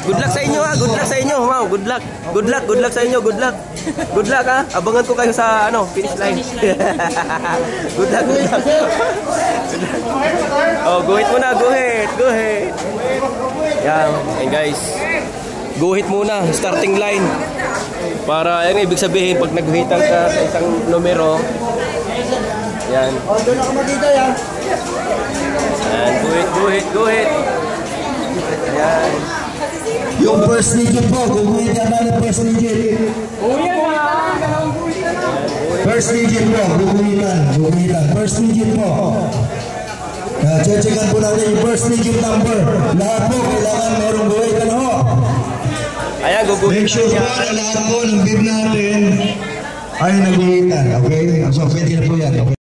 Good luck sa inyo ha, good luck sa inyo. Wow, good luck sa inyo, good luck. Good luck ha. Abangan ko kayo sa finish line. Good luck. Oh, go hit muna, go hit. Yan, and guys. Go hit muna, starting line. Para ayun ibig sabihin pag nag-hitan ka sa isang numero. Yan. Oh, doon ako makita yan. And go hit. Ayan. Yung first digit po, guguhin ka na ng first digit. First digit po, guguhitan. First digit po. Checkan po natin yung first digit number. Lahat po, kailangan merong guhitan ho. Ayan, guguhitan. Make sure po na lahat po ng bib natin ay naguhitan. Okay? So, pwede na po yan. Okay?